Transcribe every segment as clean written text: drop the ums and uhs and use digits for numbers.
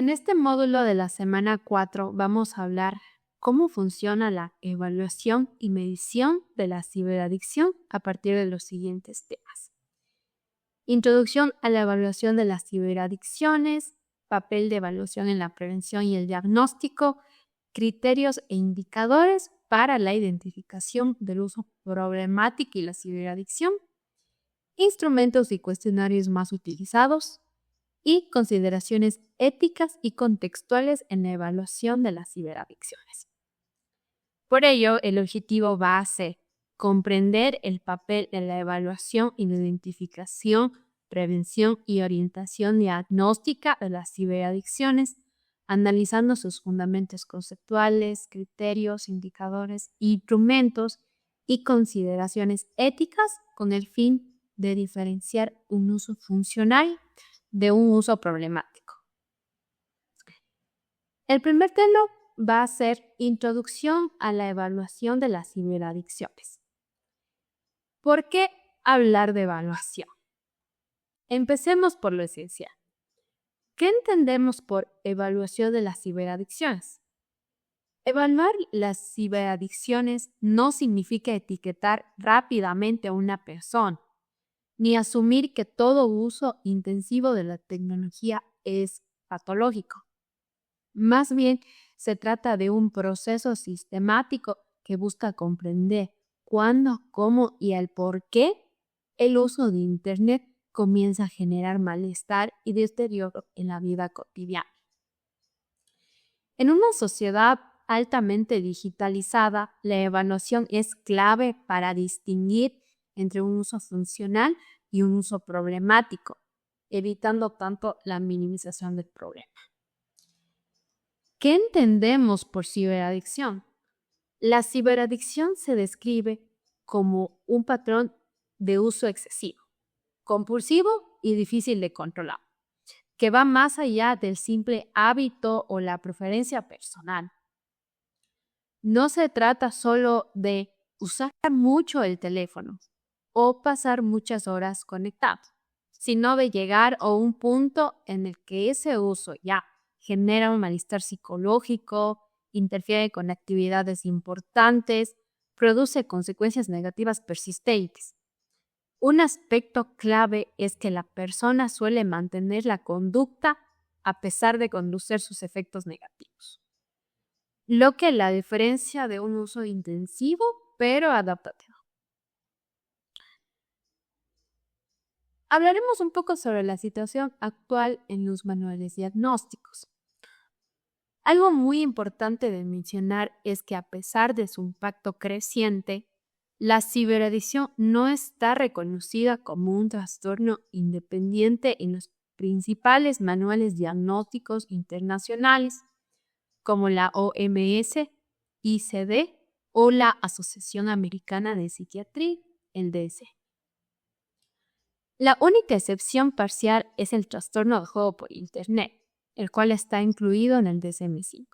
En este módulo de la semana 4 vamos a hablar cómo funciona la evaluación y medición de la ciberadicción a partir de los siguientes temas. Introducción a la evaluación de las ciberadicciones, papel de evaluación en la prevención y el diagnóstico, criterios e indicadores para la identificación del uso problemático y la ciberadicción, instrumentos y cuestionarios más utilizados, y consideraciones éticas y contextuales en la evaluación de las ciberadicciones. Por ello, el objetivo va a ser comprender el papel de la evaluación y la identificación, prevención y orientación diagnóstica de las ciberadicciones, analizando sus fundamentos conceptuales, criterios, indicadores, instrumentos y consideraciones éticas con el fin de diferenciar un uso funcional de un uso problemático. El primer tema va a ser Introducción a la evaluación de las ciberadicciones. ¿Por qué hablar de evaluación? Empecemos por lo esencial. ¿Qué entendemos por evaluación de las ciberadicciones? Evaluar las ciberadicciones no significa etiquetar rápidamente a una persona, ni asumir que todo uso intensivo de la tecnología es patológico. Más bien, se trata de un proceso sistemático que busca comprender cuándo, cómo y el por qué el uso de Internet comienza a generar malestar y deterioro en la vida cotidiana. En una sociedad altamente digitalizada, la evaluación es clave para distinguir entre un uso funcional y un uso problemático, evitando tanto la minimización del problema. ¿Qué entendemos por ciberadicción? La ciberadicción se describe como un patrón de uso excesivo, compulsivo y difícil de controlar, que va más allá del simple hábito o la preferencia personal. No se trata solo de usar mucho el teléfono o pasar muchas horas conectado, sino de llegar a un punto en el que ese uso ya genera un malestar psicológico, interfiere con actividades importantes, produce consecuencias negativas persistentes. Un aspecto clave es que la persona suele mantener la conducta a pesar de conocer sus efectos negativos, lo que la diferencia de un uso intensivo pero adaptativo. Hablaremos un poco sobre la situación actual en los manuales diagnósticos. Algo muy importante de mencionar es que a pesar de su impacto creciente, la ciberadicción no está reconocida como un trastorno independiente en los principales manuales diagnósticos internacionales, como la OMS, ICD o la Asociación Americana de Psiquiatría, el DS. La única excepción parcial es el trastorno de juego por Internet, el cual está incluido en el DSM-5,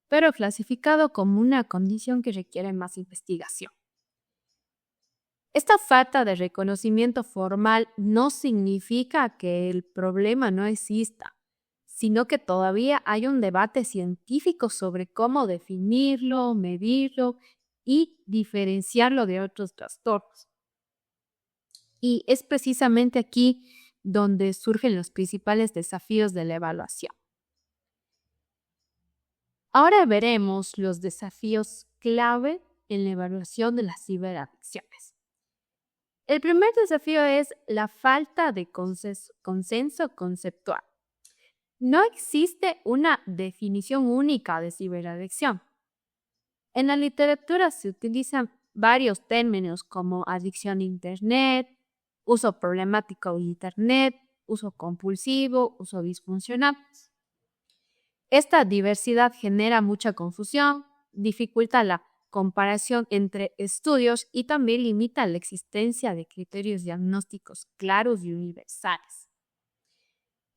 pero clasificado como una condición que requiere más investigación. Esta falta de reconocimiento formal no significa que el problema no exista, sino que todavía hay un debate científico sobre cómo definirlo, medirlo y diferenciarlo de otros trastornos. Y es precisamente aquí donde surgen los principales desafíos de la evaluación. Ahora veremos los desafíos clave en la evaluación de las ciberadicciones. El primer desafío es la falta de consenso conceptual. No existe una definición única de ciberadicción. En la literatura se utilizan varios términos como adicción a Internet, uso problemático de Internet, uso compulsivo, uso disfuncional. Esta diversidad genera mucha confusión, dificulta la comparación entre estudios y también limita la existencia de criterios diagnósticos claros y universales.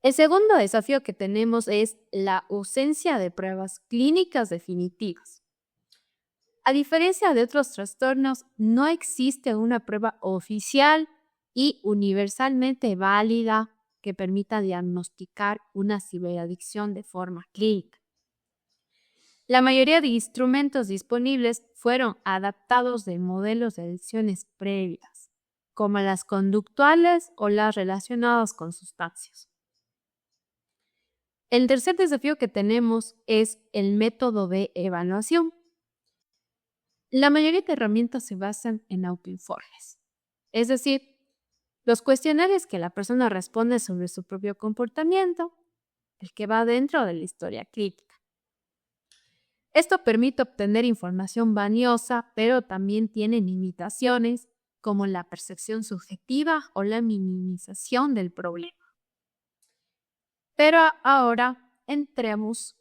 El segundo desafío que tenemos es la ausencia de pruebas clínicas definitivas. A diferencia de otros trastornos, no existe una prueba oficial y universalmente válida que permita diagnosticar una ciberadicción de forma clínica. La mayoría de instrumentos disponibles fueron adaptados de modelos de adicciones previas, como las conductuales o las relacionadas con sustancias. El tercer desafío que tenemos es el método de evaluación. La mayoría de herramientas se basan en autoinformes, es decir, los cuestionarios que la persona responde sobre su propio comportamiento, el que va dentro de la historia clínica. Esto permite obtener información valiosa, pero también tiene limitaciones como la percepción subjetiva o la minimización del problema. Pero ahora entremos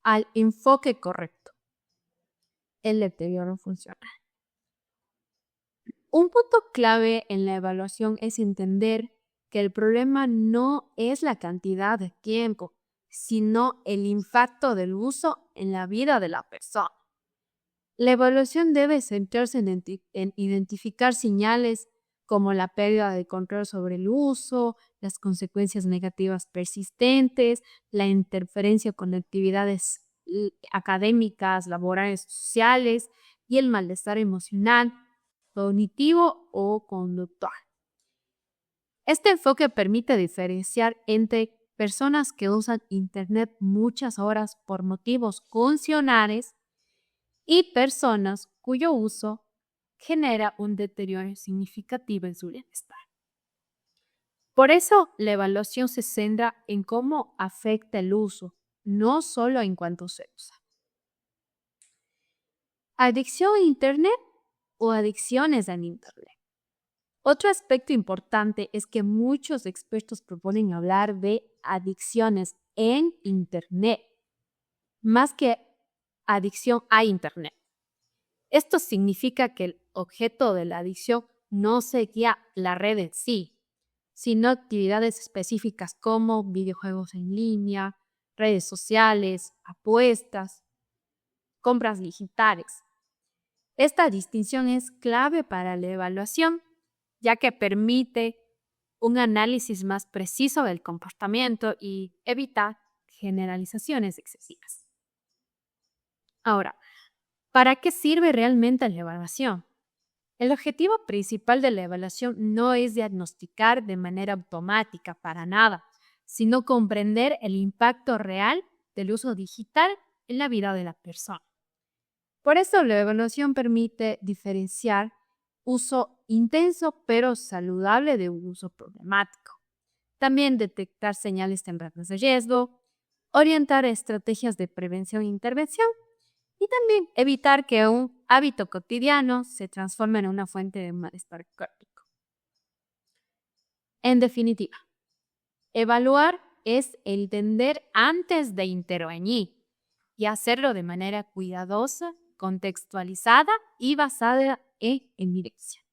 al enfoque correcto, el deterioro funcional. Un punto clave en la evaluación es entender que el problema no es la cantidad de tiempo, sino el impacto del uso en la vida de la persona. La evaluación debe centrarse en identificar señales como la pérdida de control sobre el uso, las consecuencias negativas persistentes, la interferencia con actividades académicas, laborales, sociales y el malestar emocional, cognitivo o conductual. Este enfoque permite diferenciar entre personas que usan Internet muchas horas por motivos funcionales y personas cuyo uso genera un deterioro significativo en su bienestar. Por eso, la evaluación se centra en cómo afecta el uso, no solo en cuánto se usa. Adicción a Internet o adicciones en Internet. Otro aspecto importante es que muchos expertos proponen hablar de adicciones en Internet, más que adicción a Internet. Esto significa que el objeto de la adicción no sería la red en sí, sino actividades específicas como videojuegos en línea, redes sociales, apuestas, compras digitales. Esta distinción es clave para la evaluación, ya que permite un análisis más preciso del comportamiento y evita generalizaciones excesivas. Ahora, ¿para qué sirve realmente la evaluación? El objetivo principal de la evaluación no es diagnosticar de manera automática para nada, sino comprender el impacto real del uso digital en la vida de la persona. Por eso la evaluación permite diferenciar uso intenso pero saludable de un uso problemático. También detectar señales tempranas de riesgo, orientar estrategias de prevención e intervención y también evitar que un hábito cotidiano se transforme en una fuente de malestar crónico. En definitiva, evaluar es entender antes de intervenir y hacerlo de manera cuidadosa, contextualizada y basada en evidencia.